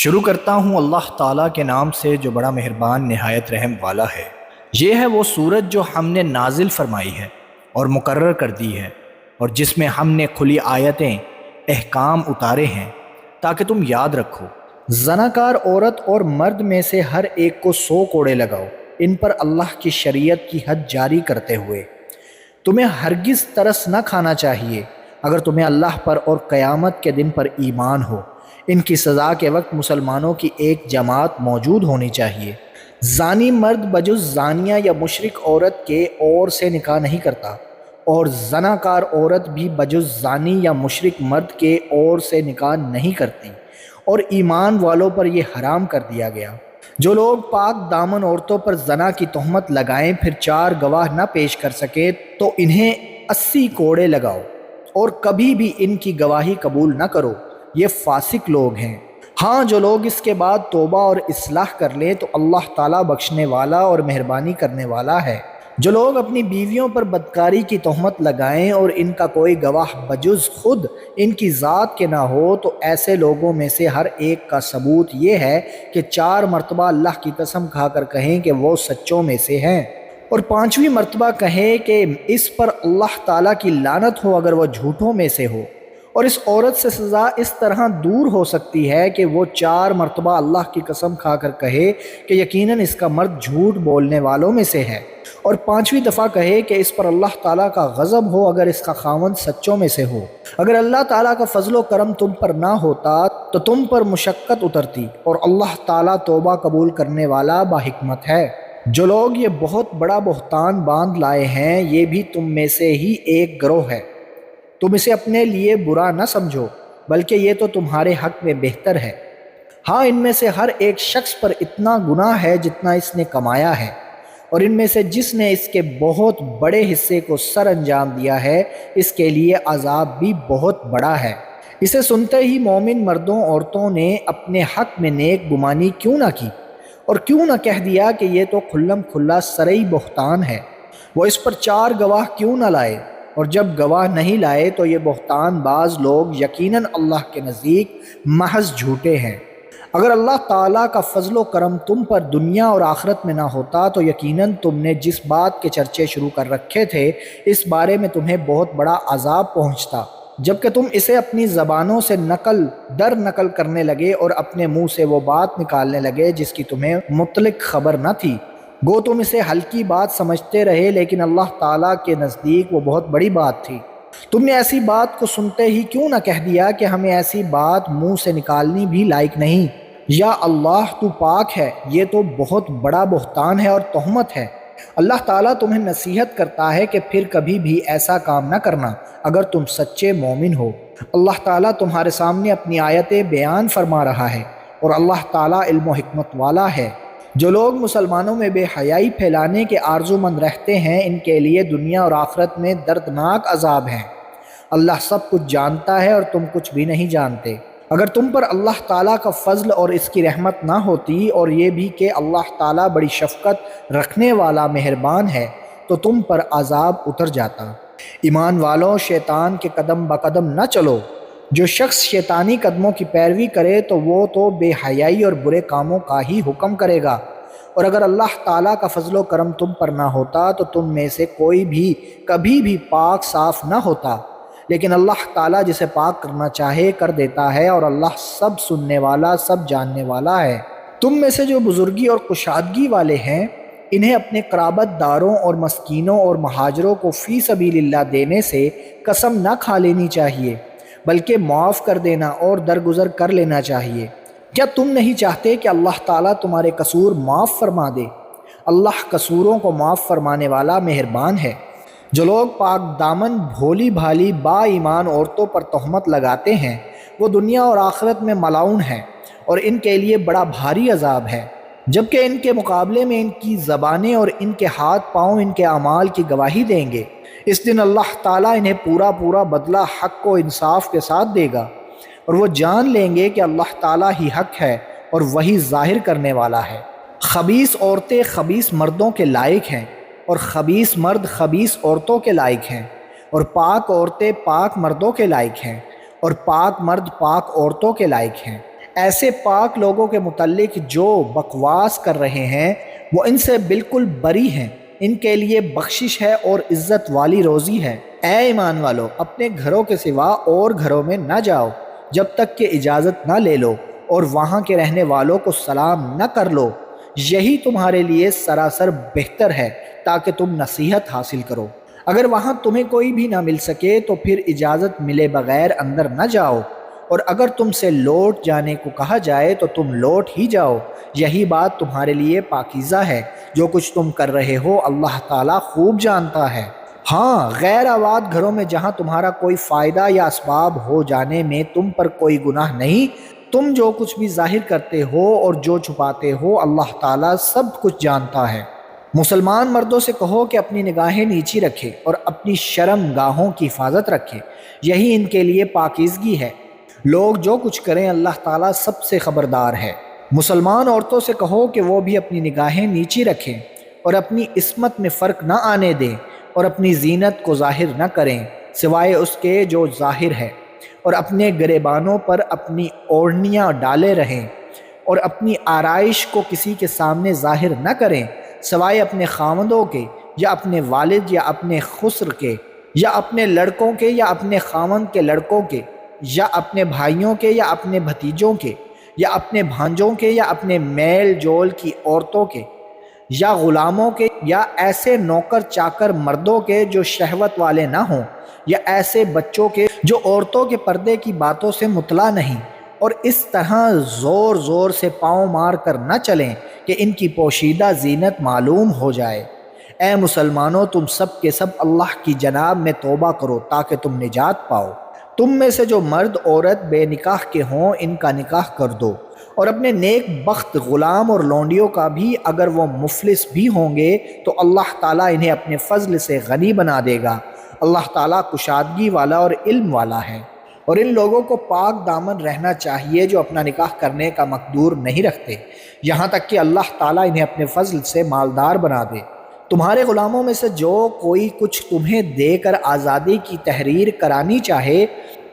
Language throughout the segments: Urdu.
شروع کرتا ہوں اللہ تعالیٰ کے نام سے جو بڑا مہربان نہایت رحم والا ہے۔ یہ ہے وہ سورت جو ہم نے نازل فرمائی ہے اور مقرر کر دی ہے، اور جس میں ہم نے کھلی آیتیں احکام اتارے ہیں تاکہ تم یاد رکھو۔ زناکار عورت اور مرد میں سے ہر ایک کو 100 کوڑے لگاؤ، ان پر اللہ کی شریعت کی حد جاری کرتے ہوئے۔ تمہیں ہرگز ترس نہ کھانا چاہیے اگر تمہیں اللہ پر اور قیامت کے دن پر ایمان ہو۔ ان کی سزا کے وقت مسلمانوں کی ایک جماعت موجود ہونی چاہیے۔ زانی مرد بجز زانیہ یا مشرک عورت کے اور سے نکاح نہیں کرتا، اور زناکار عورت بھی بجز زانی یا مشرک مرد کے اور سے نکاح نہیں کرتی، اور ایمان والوں پر یہ حرام کر دیا گیا۔ جو لوگ پاک دامن عورتوں پر زنا کی تہمت لگائیں پھر 4 گواہ نہ پیش کر سکے تو انہیں 80 کوڑے لگاؤ، اور کبھی بھی ان کی گواہی قبول نہ کرو، یہ فاسق لوگ ہیں۔ ہاں، جو لوگ اس کے بعد توبہ اور اصلاح کر لیں تو اللہ تعالیٰ بخشنے والا اور مہربانی کرنے والا ہے۔ جو لوگ اپنی بیویوں پر بدکاری کی تہمت لگائیں اور ان کا کوئی گواہ بجز خود ان کی ذات کے نہ ہو تو ایسے لوگوں میں سے ہر ایک کا ثبوت یہ ہے کہ 4 مرتبہ اللہ کی قسم کھا کر کہیں کہ وہ سچوں میں سے ہیں، اور 5ویں مرتبہ کہیں کہ اس پر اللہ تعالیٰ کی لعنت ہو اگر وہ جھوٹوں میں سے ہو۔ اور اس عورت سے سزا اس طرح دور ہو سکتی ہے کہ وہ 4 مرتبہ اللہ کی قسم کھا کر کہے کہ یقیناً اس کا مرد جھوٹ بولنے والوں میں سے ہے، اور 5ویں دفعہ کہے کہ اس پر اللہ تعالیٰ کا غضب ہو اگر اس کا خاوند سچوں میں سے ہو۔ اگر اللہ تعالیٰ کا فضل و کرم تم پر نہ ہوتا تو تم پر مشقت اترتی، اور اللہ تعالیٰ توبہ قبول کرنے والا باحکمت ہے۔ جو لوگ یہ بہت بڑا بہتان باندھ لائے ہیں یہ بھی تم میں سے ہی ایک گروہ ہے۔ تم اسے اپنے لیے برا نہ سمجھو، بلکہ یہ تو تمہارے حق میں بہتر ہے۔ ہاں، ان میں سے ہر ایک شخص پر اتنا گناہ ہے جتنا اس نے کمایا ہے، اور ان میں سے جس نے اس کے بہت بڑے حصے کو سر انجام دیا ہے اس کے لیے عذاب بھی بہت بڑا ہے۔ اسے سنتے ہی مومن مردوں عورتوں نے اپنے حق میں نیک گمانی کیوں نہ کی، اور کیوں نہ کہہ دیا کہ یہ تو کھلم کھلا سرئی بہتان ہے۔ وہ اس پر 4 گواہ کیوں نہ لائے، اور جب گواہ نہیں لائے تو یہ بہتان باز لوگ یقیناً اللہ کے نزدیک محض جھوٹے ہیں۔ اگر اللہ تعالیٰ کا فضل و کرم تم پر دنیا اور آخرت میں نہ ہوتا تو یقیناً تم نے جس بات کے چرچے شروع کر رکھے تھے اس بارے میں تمہیں بہت بڑا عذاب پہنچتا، جبکہ تم اسے اپنی زبانوں سے نقل در نقل کرنے لگے اور اپنے منہ سے وہ بات نکالنے لگے جس کی تمہیں مطلق خبر نہ تھی۔ گو تم اسے ہلکی بات سمجھتے رہے، لیکن اللہ تعالیٰ کے نزدیک وہ بہت بڑی بات تھی۔ تم نے ایسی بات کو سنتے ہی کیوں نہ کہہ دیا کہ ہمیں ایسی بات منہ سے نکالنی بھی لائق نہیں۔ یا اللہ تو پاک ہے، یہ تو بہت بڑا بہتان ہے اور تہمت ہے۔ اللہ تعالیٰ تمہیں نصیحت کرتا ہے کہ پھر کبھی بھی ایسا کام نہ کرنا اگر تم سچے مومن ہو۔ اللہ تعالیٰ تمہارے سامنے اپنی آیتیں بیان فرما رہا ہے، اور اللہ تعالیٰ علم و حکمت والا ہے۔ جو لوگ مسلمانوں میں بے حیائی پھیلانے کے آرزو مند رہتے ہیں ان کے لیے دنیا اور آخرت میں دردناک عذاب ہیں۔ اللہ سب کچھ جانتا ہے اور تم کچھ بھی نہیں جانتے۔ اگر تم پر اللہ تعالیٰ کا فضل اور اس کی رحمت نہ ہوتی، اور یہ بھی کہ اللہ تعالیٰ بڑی شفقت رکھنے والا مہربان ہے، تو تم پر عذاب اتر جاتا۔ ایمان والوں، شیطان کے قدم بقدم نہ چلو۔ جو شخص شیطانی قدموں کی پیروی کرے تو وہ تو بے حیائی اور برے کاموں کا ہی حکم کرے گا، اور اگر اللہ تعالیٰ کا فضل و کرم تم پر نہ ہوتا تو تم میں سے کوئی بھی کبھی بھی پاک صاف نہ ہوتا، لیکن اللہ تعالیٰ جسے پاک کرنا چاہے کر دیتا ہے، اور اللہ سب سننے والا سب جاننے والا ہے۔ تم میں سے جو بزرگی اور کشادگی والے ہیں انہیں اپنے قرابت داروں اور مسکینوں اور مہاجروں کو فی سبیل اللہ دینے سے قسم نہ کھا لینی چاہیے، بلکہ معاف کر دینا اور درگزر کر لینا چاہیے۔ کیا تم نہیں چاہتے کہ اللہ تعالیٰ تمہارے قصور معاف فرما دے؟ اللہ قصوروں کو معاف فرمانے والا مہربان ہے۔ جو لوگ پاک دامن بھولی بھالی با ایمان عورتوں پر تہمت لگاتے ہیں وہ دنیا اور آخرت میں ملعون ہیں، اور ان کے لیے بڑا بھاری عذاب ہے، جبکہ ان کے مقابلے میں ان کی زبانیں اور ان کے ہاتھ پاؤں ان کے اعمال کی گواہی دیں گے۔ اس دن اللہ تعالیٰ انہیں پورا پورا بدلہ حق و انصاف کے ساتھ دے گا، اور وہ جان لیں گے کہ اللہ تعالیٰ ہی حق ہے اور وہی ظاہر کرنے والا ہے۔ خبیث عورتیں خبیث مردوں کے لائق ہیں، اور خبیث مرد خبیث عورتوں کے لائق ہیں، اور پاک عورتیں پاک مردوں کے لائق ہیں، اور پاک مرد پاک عورتوں کے لائق ہیں۔ ایسے پاک لوگوں کے متعلق جو بکواس کر رہے ہیں وہ ان سے بالکل بری ہیں، ان کے لیے بخشش ہے اور عزت والی روزی ہے۔ اے ایمان والو، اپنے گھروں کے سوا اور گھروں میں نہ جاؤ جب تک کہ اجازت نہ لے لو، اور وہاں کے رہنے والوں کو سلام نہ کر لو، یہی تمہارے لیے سراسر بہتر ہے تاکہ تم نصیحت حاصل کرو۔ اگر وہاں تمہیں کوئی بھی نہ مل سکے تو پھر اجازت ملے بغیر اندر نہ جاؤ، اور اگر تم سے لوٹ جانے کو کہا جائے تو تم لوٹ ہی جاؤ، یہی بات تمہارے لیے پاکیزہ ہے۔ جو کچھ تم کر رہے ہو اللہ تعالیٰ خوب جانتا ہے۔ ہاں، غیر آباد گھروں میں جہاں تمہارا کوئی فائدہ یا اسباب ہو جانے میں تم پر کوئی گناہ نہیں، تم جو کچھ بھی ظاہر کرتے ہو اور جو چھپاتے ہو اللہ تعالیٰ سب کچھ جانتا ہے۔ مسلمان مردوں سے کہو کہ اپنی نگاہیں نیچی رکھے اور اپنی شرم گاہوں کی حفاظت رکھے، یہی ان کے لیے پاکیزگی ہے۔ لوگ جو کچھ کریں اللہ تعالیٰ سب سے خبردار ہے۔ مسلمان عورتوں سے کہو کہ وہ بھی اپنی نگاہیں نیچی رکھیں اور اپنی عصمت میں فرق نہ آنے دیں، اور اپنی زینت کو ظاہر نہ کریں سوائے اس کے جو ظاہر ہے، اور اپنے گریبانوں پر اپنی اوڑھنیاں ڈالے رہیں، اور اپنی آرائش کو کسی کے سامنے ظاہر نہ کریں سوائے اپنے خاوندوں کے، یا اپنے والد یا اپنے خسر کے، یا اپنے لڑکوں کے یا اپنے خاوند کے لڑکوں کے، یا اپنے بھائیوں کے یا اپنے بھتیجوں کے، یا اپنے بھانجوں کے یا اپنے میل جول کی عورتوں کے، یا غلاموں کے، یا ایسے نوکر چاکر مردوں کے جو شہوت والے نہ ہوں، یا ایسے بچوں کے جو عورتوں کے پردے کی باتوں سے مطلع نہیں، اور اس طرح زور زور سے پاؤں مار کر نہ چلیں کہ ان کی پوشیدہ زینت معلوم ہو جائے۔ اے مسلمانوں، تم سب کے سب اللہ کی جناب میں توبہ کرو تاکہ تم نجات پاؤ۔ تم میں سے جو مرد عورت بے نکاح کے ہوں ان کا نکاح کر دو، اور اپنے نیک بخت غلام اور لونڈیوں کا بھی، اگر وہ مفلس بھی ہوں گے تو اللہ تعالیٰ انہیں اپنے فضل سے غنی بنا دے گا۔ اللہ تعالیٰ کشادگی والا اور علم والا ہے۔ اور ان لوگوں کو پاک دامن رہنا چاہیے جو اپنا نکاح کرنے کا مقدور نہیں رکھتے، یہاں تک کہ اللہ تعالیٰ انہیں اپنے فضل سے مالدار بنا دے۔ تمہارے غلاموں میں سے جو کوئی کچھ تمہیں دے کر آزادی کی تحریر کرانی چاہے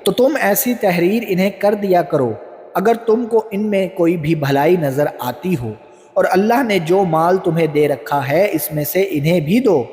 تو تم ایسی تحریر انہیں کر دیا کرو، اگر تم کو ان میں کوئی بھی بھلائی نظر آتی ہو، اور اللہ نے جو مال تمہیں دے رکھا ہے اس میں سے انہیں بھی دو۔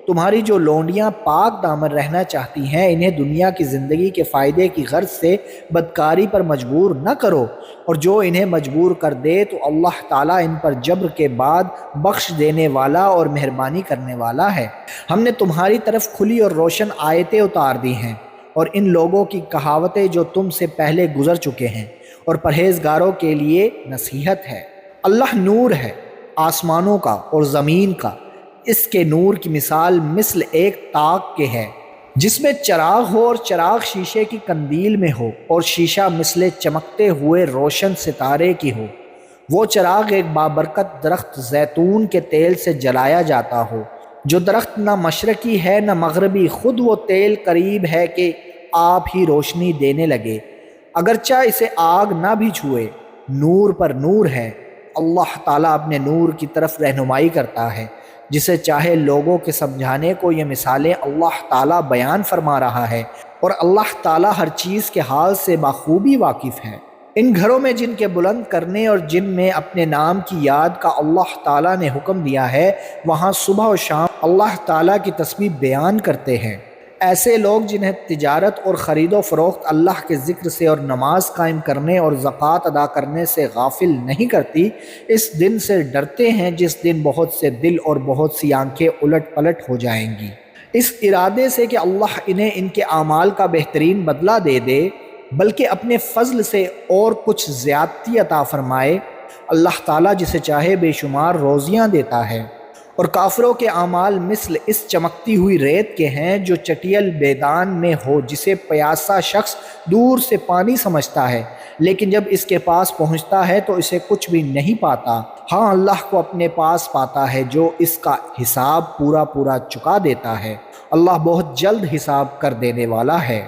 تمہاری جو لونڈیاں پاک دامن رہنا چاہتی ہیں انہیں دنیا کی زندگی کے فائدے کی غرض سے بدکاری پر مجبور نہ کرو، اور جو انہیں مجبور کر دے تو اللہ تعالیٰ ان پر جبر کے بعد بخش دینے والا اور مہربانی کرنے والا ہے۔ ہم نے تمہاری طرف کھلی اور روشن آیتیں اتار دی ہیں، اور ان لوگوں کی کہاوتیں جو تم سے پہلے گزر چکے ہیں، اور پرہیزگاروں کے لیے نصیحت ہے۔ اللہ نور ہے آسمانوں کا اور زمین کا، اس کے نور کی مثال مثل ایک تاک کے ہے جس میں چراغ ہو، اور چراغ شیشے کی قندیل میں ہو، اور شیشہ مثل چمکتے ہوئے روشن ستارے کی ہو۔ وہ چراغ ایک بابرکت درخت زیتون کے تیل سے جلایا جاتا ہو، جو درخت نہ مشرقی ہے نہ مغربی، خود وہ تیل قریب ہے کہ آپ ہی روشنی دینے لگے، اگرچہ اسے آگ نہ بھی چھوئے۔ نور پر نور ہے۔ اللہ تعالیٰ اپنے نور کی طرف رہنمائی کرتا ہے، جسے چاہے لوگوں کے سمجھانے کو یہ مثالیں اللہ تعالیٰ بیان فرما رہا ہے، اور اللہ تعالیٰ ہر چیز کے حال سے بخوبی واقف ہے۔ ان گھروں میں جن کے بلند کرنے اور جن میں اپنے نام کی یاد کا اللہ تعالیٰ نے حکم دیا ہے، وہاں صبح و شام اللہ تعالیٰ کی تسبیح بیان کرتے ہیں۔ ایسے لوگ جنہیں تجارت اور خرید و فروخت اللہ کے ذکر سے اور نماز قائم کرنے اور زکوٰۃ ادا کرنے سے غافل نہیں کرتی، اس دن سے ڈرتے ہیں جس دن بہت سے دل اور بہت سی آنکھیں الٹ پلٹ ہو جائیں گی، اس ارادے سے کہ اللہ انہیں ان کے اعمال کا بہترین بدلہ دے دے، بلکہ اپنے فضل سے اور کچھ زیادتی عطا فرمائے۔ اللہ تعالیٰ جسے چاہے بے شمار روزیاں دیتا ہے۔ اور کافروں کے اعمال مثل اس چمکتی ہوئی ریت کے ہیں جو چٹیل میدان میں ہو، جسے پیاسا شخص دور سے پانی سمجھتا ہے، لیکن جب اس کے پاس پہنچتا ہے تو اسے کچھ بھی نہیں پاتا۔ ہاں، اللہ کو اپنے پاس پاتا ہے جو اس کا حساب پورا پورا چکا دیتا ہے۔ اللہ بہت جلد حساب کر دینے والا ہے۔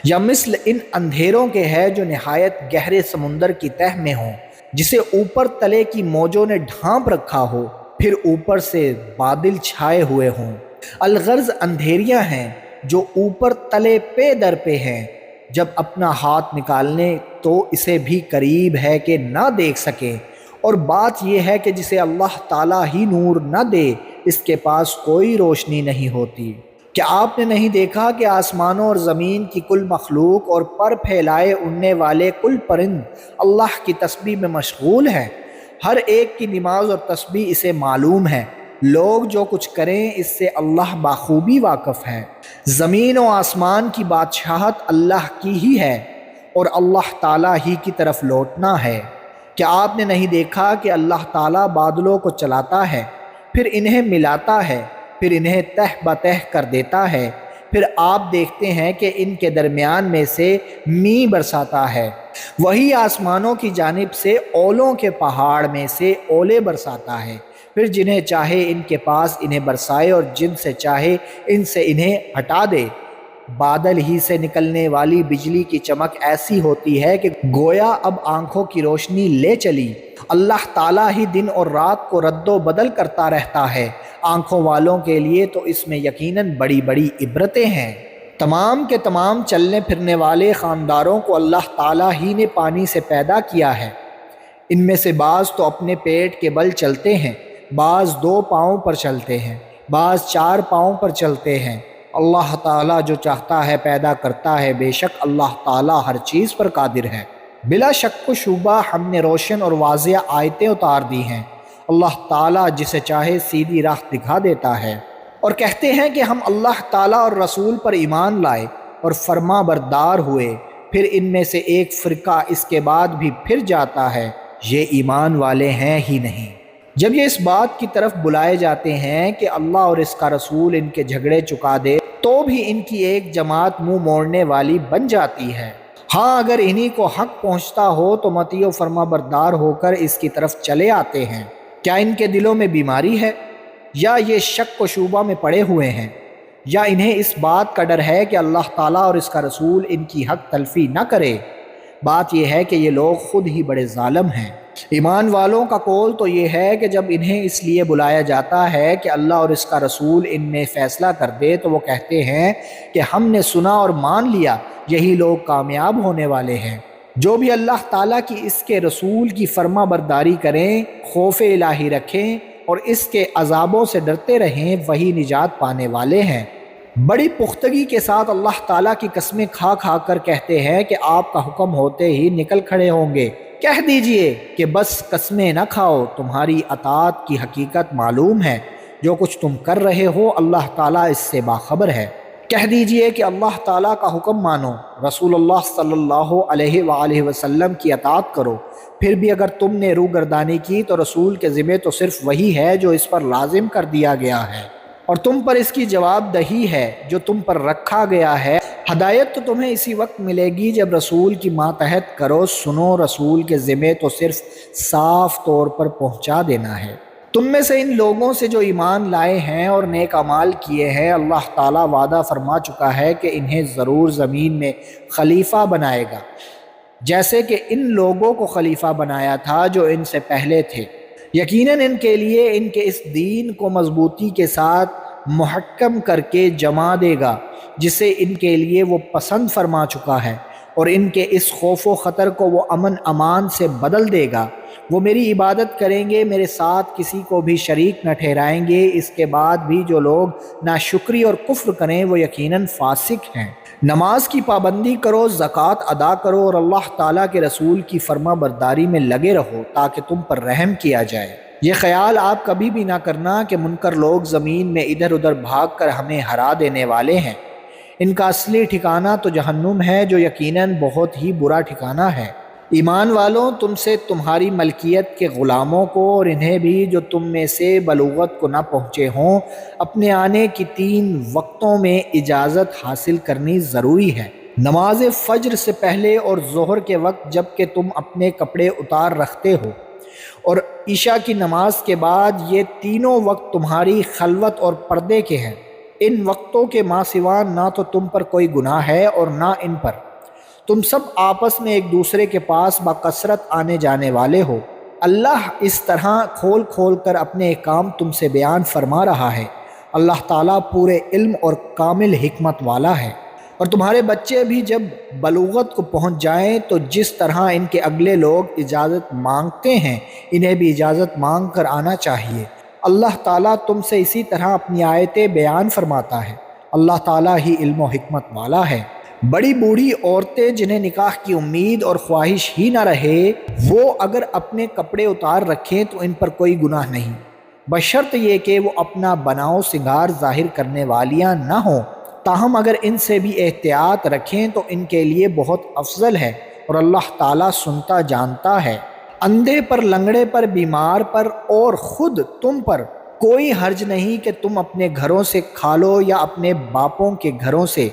یا مثل ان اندھیروں کے ہے جو نہایت گہرے سمندر کی تہ میں ہوں، جسے اوپر تلے کی موجوں نے ڈھانپ رکھا ہو، پھر اوپر سے بادل چھائے ہوئے ہوں۔ الغرض اندھیریاں ہیں جو اوپر تلے پے در پہ ہیں، جب اپنا ہاتھ نکالنے تو اسے بھی قریب ہے کہ نہ دیکھ سکیں، اور بات یہ ہے کہ جسے اللہ تعالیٰ ہی نور نہ دے اس کے پاس کوئی روشنی نہیں ہوتی۔ کیا آپ نے نہیں دیکھا کہ آسمانوں اور زمین کی کل مخلوق اور پر پھیلائے اڑنے والے کل پرند اللہ کی تسبیح میں مشغول ہیں؟ ہر ایک کی نماز اور تسبیح اسے معلوم ہے۔ لوگ جو کچھ کریں اس سے اللہ بخوبی واقف ہے۔ زمین و آسمان کی بادشاہت اللہ کی ہی ہے اور اللہ تعالیٰ ہی کی طرف لوٹنا ہے۔ کیا آپ نے نہیں دیکھا کہ اللہ تعالیٰ بادلوں کو چلاتا ہے، پھر انہیں ملاتا ہے، پھر انہیں تہ بتہ کر دیتا ہے، پھر آپ دیکھتے ہیں کہ ان کے درمیان میں سے می برساتا ہے۔ وہی آسمانوں کی جانب سے اولوں کے پہاڑ میں سے اولے برساتا ہے، پھر جنہیں چاہے ان کے پاس انہیں برسائے اور جن سے چاہے ان سے انہیں ہٹا دے۔ بادل ہی سے نکلنے والی بجلی کی چمک ایسی ہوتی ہے کہ گویا اب آنکھوں کی روشنی لے چلی۔ اللہ تعالیٰ ہی دن اور رات کو رد و بدل کرتا رہتا ہے۔ آنکھوں والوں کے لیے تو اس میں یقیناً بڑی بڑی عبرتیں ہیں۔ تمام کے تمام چلنے پھرنے والے خانداروں کو اللہ تعالیٰ ہی نے پانی سے پیدا کیا ہے۔ ان میں سے بعض تو اپنے پیٹ کے بل چلتے ہیں، بعض 2 پاؤں پر چلتے ہیں، بعض 4 پاؤں پر چلتے ہیں۔ اللہ تعالیٰ جو چاہتا ہے پیدا کرتا ہے، بے شک اللہ تعالیٰ ہر چیز پر قادر ہے۔ بلا شک و شبہ ہم نے روشن اور واضح آیتیں اتار دی ہیں۔ اللہ تعالیٰ جسے چاہے سیدھی راہ دکھا دیتا ہے۔ اور کہتے ہیں کہ ہم اللہ تعالیٰ اور رسول پر ایمان لائے اور فرما بردار ہوئے، پھر ان میں سے ایک فرقہ اس کے بعد بھی پھر جاتا ہے، یہ ایمان والے ہیں ہی نہیں۔ جب یہ اس بات کی طرف بلائے جاتے ہیں کہ اللہ اور اس کا رسول ان کے جھگڑے چکا دے، تو بھی ان کی ایک جماعت منہ موڑنے والی بن جاتی ہے۔ ہاں اگر انہی کو حق پہنچتا ہو تو مطیع و فرما بردار ہو کر اس کی طرف چلے آتے ہیں۔ کیا ان کے دلوں میں بیماری ہے، یا یہ شک و شبہ میں پڑے ہوئے ہیں، یا انہیں اس بات کا ڈر ہے کہ اللہ تعالیٰ اور اس کا رسول ان کی حق تلفی نہ کرے؟ بات یہ ہے کہ یہ لوگ خود ہی بڑے ظالم ہیں۔ ایمان والوں کا قول تو یہ ہے کہ جب انہیں اس لیے بلایا جاتا ہے کہ اللہ اور اس کا رسول ان میں فیصلہ کر دے تو وہ کہتے ہیں کہ ہم نے سنا اور مان لیا، یہی لوگ کامیاب ہونے والے ہیں۔ جو بھی اللہ تعالیٰ کی اس کے رسول کی فرما برداری کریں، خوف الہی رکھیں اور اس کے عذابوں سے ڈرتے رہیں، وہی نجات پانے والے ہیں۔ بڑی پختگی کے ساتھ اللہ تعالیٰ کی قسمیں کھا کھا کر کہتے ہیں کہ آپ کا حکم ہوتے ہی نکل کھڑے ہوں گے۔ کہہ دیجئے کہ بس قسمیں نہ کھاؤ، تمہاری اطاعت کی حقیقت معلوم ہے، جو کچھ تم کر رہے ہو اللہ تعالیٰ اس سے باخبر ہے۔ کہہ دیجئے کہ اللہ تعالیٰ کا حکم مانو، رسول اللہ صلی اللہ علیہ وآلہ وسلم کی اطاعت کرو، پھر بھی اگر تم نے روگردانی کی تو رسول کے ذمہ تو صرف وہی ہے جو اس پر لازم کر دیا گیا ہے، اور تم پر اس کی جواب دہی ہے جو تم پر رکھا گیا ہے۔ ہدایت تو تمہیں اسی وقت ملے گی جب رسول کی ماتحت کرو، سنو، رسول کے ذمہ تو صرف صاف طور پر پہنچا دینا ہے۔ تم میں سے ان لوگوں سے جو ایمان لائے ہیں اور نیک اعمال کیے ہیں، اللہ تعالیٰ وعدہ فرما چکا ہے کہ انہیں ضرور زمین میں خلیفہ بنائے گا، جیسے کہ ان لوگوں کو خلیفہ بنایا تھا جو ان سے پہلے تھے۔ یقیناً ان کے لیے ان کے اس دین کو مضبوطی کے ساتھ محکم کر کے جما دے گا جسے ان کے لیے وہ پسند فرما چکا ہے، اور ان کے اس خوف و خطر کو وہ امن امان سے بدل دے گا۔ وہ میری عبادت کریں گے، میرے ساتھ کسی کو بھی شریک نہ ٹھہرائیں گے۔ اس کے بعد بھی جو لوگ ناشکری اور کفر کریں وہ یقیناً فاسق ہیں۔ نماز کی پابندی کرو، زکوٰۃ ادا کرو اور اللہ تعالیٰ کے رسول کی فرما برداری میں لگے رہو تاکہ تم پر رحم کیا جائے۔ یہ خیال آپ کبھی بھی نہ کرنا کہ منکر لوگ زمین میں ادھر ادھر بھاگ کر ہمیں ہرا دینے والے ہیں۔ ان کا اصلی ٹھکانہ تو جہنم ہے، جو یقیناً بہت ہی برا ٹھکانہ ہے۔ ایمان والوں، تم سے تمہاری ملکیت کے غلاموں کو اور انہیں بھی جو تم میں سے بلوغت کو نہ پہنچے ہوں، اپنے آنے کی 3 وقتوں میں اجازت حاصل کرنی ضروری ہے۔ نماز فجر سے پہلے اور ظہر کے وقت جب کہ تم اپنے کپڑے اتار رکھتے ہو، اور عشاء کی نماز کے بعد، یہ تینوں وقت تمہاری خلوت اور پردے کے ہیں۔ ان وقتوں کے ماں سوا نہ تو تم پر کوئی گناہ ہے اور نہ ان پر۔ تم سب آپس میں ایک دوسرے کے پاس بکثرت آنے جانے والے ہو۔ اللہ اس طرح کھول کھول کر اپنے احکام تم سے بیان فرما رہا ہے۔ اللہ تعالیٰ پورے علم اور کامل حکمت والا ہے۔ اور تمہارے بچے بھی جب بلوغت کو پہنچ جائیں تو جس طرح ان کے اگلے لوگ اجازت مانگتے ہیں انہیں بھی اجازت مانگ کر آنا چاہیے۔ اللہ تعالیٰ تم سے اسی طرح اپنی آیتیں بیان فرماتا ہے۔ اللہ تعالیٰ ہی علم و حکمت والا ہے۔ بڑی بوڑھی عورتیں جنہیں نکاح کی امید اور خواہش ہی نہ رہے وہ اگر اپنے کپڑے اتار رکھیں تو ان پر کوئی گناہ نہیں، بشرط یہ کہ وہ اپنا بناؤ سنگار ظاہر کرنے والیاں نہ ہوں۔ تاہم اگر ان سے بھی احتیاط رکھیں تو ان کے لیے بہت افضل ہے اور اللہ تعالیٰ سنتا جانتا ہے۔ اندھے پر، لنگڑے پر، بیمار پر اور خود تم پر کوئی حرج نہیں کہ تم اپنے گھروں سے کھا لو، یا اپنے باپوں کے گھروں سے،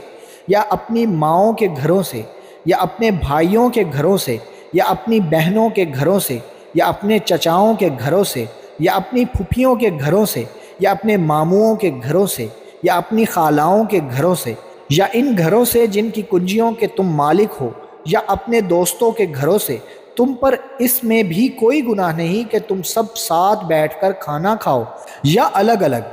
یا اپنی ماؤں کے گھروں سے، یا اپنے بھائیوں کے گھروں سے، یا اپنی بہنوں کے گھروں سے، یا اپنے چچاؤں کے گھروں سے، یا اپنی پھپھیوں کے گھروں سے، یا اپنے ماموؤں کے گھروں سے، یا اپنی خالاؤں کے گھروں سے، یا ان گھروں سے جن کی کنجیوں کے تم مالک ہو، یا اپنے دوستوں کے گھروں سے۔ تم پر اس میں بھی کوئی گناہ نہیں کہ تم سب ساتھ بیٹھ کر کھانا کھاؤ یا الگ الگ۔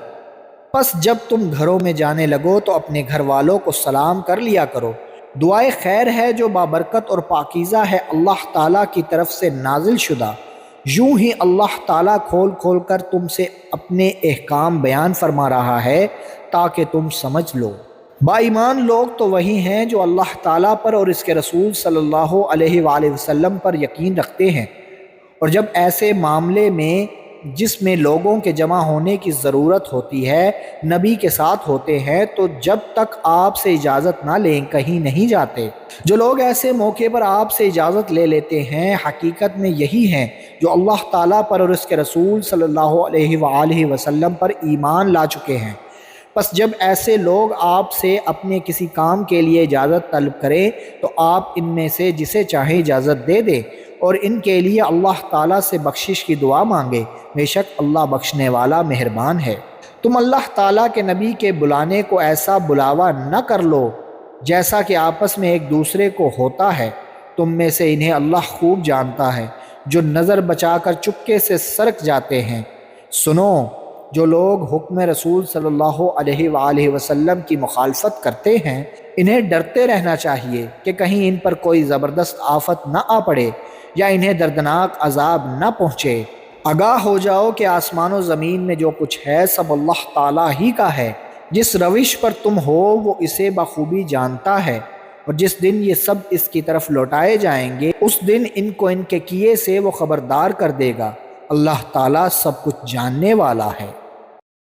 پس جب تم گھروں میں جانے لگو تو اپنے گھر والوں کو سلام کر لیا کرو۔ دعائے خیر ہے جو بابرکت اور پاکیزہ ہے، اللہ تعالیٰ کی طرف سے نازل شدہ۔ یوں ہی اللہ تعالیٰ کھول کھول کر تم سے اپنے احکام بیان فرما رہا ہے تاکہ تم سمجھ لو۔ با ایمان لوگ تو وہی ہیں جو اللہ تعالیٰ پر اور اس کے رسول صلی اللہ علیہ وآلہ وسلم پر یقین رکھتے ہیں، اور جب ایسے معاملے میں جس میں لوگوں کے جمع ہونے کی ضرورت ہوتی ہے نبی کے ساتھ ہوتے ہیں تو جب تک آپ سے اجازت نہ لیں کہیں نہیں جاتے۔ جو لوگ ایسے موقع پر آپ سے اجازت لے لیتے ہیں حقیقت میں یہی ہیں جو اللہ تعالیٰ پر اور اس کے رسول صلی اللہ علیہ وآلہ وسلم پر ایمان لا چکے ہیں۔ پس جب ایسے لوگ آپ سے اپنے کسی کام کے لیے اجازت طلب کریں تو آپ ان میں سے جسے چاہیں اجازت دے دیں اور ان کے لیے اللہ تعالیٰ سے بخشش کی دعا مانگے، بے شک اللہ بخشنے والا مہربان ہے۔ تم اللہ تعالیٰ کے نبی کے بلانے کو ایسا بلاوا نہ کر لو جیسا کہ آپس میں ایک دوسرے کو ہوتا ہے، تم میں سے انہیں اللہ خوب جانتا ہے جو نظر بچا کر چپکے سے سرک جاتے ہیں۔ سنو، جو لوگ حکم رسول صلی اللہ علیہ وآلہ وسلم کی مخالفت کرتے ہیں انہیں ڈرتے رہنا چاہیے کہ کہیں ان پر کوئی زبردست آفت نہ آ پڑے یا انہیں دردناک عذاب نہ پہنچے۔ آگاہ ہو جاؤ کہ آسمان و زمین میں جو کچھ ہے سب اللہ تعالیٰ ہی کا ہے۔ جس روش پر تم ہو وہ اسے بخوبی جانتا ہے، اور جس دن یہ سب اس کی طرف لوٹائے جائیں گے اس دن ان کو ان کے کیے سے وہ خبردار کر دے گا۔ اللہ تعالیٰ سب کچھ جاننے والا ہے۔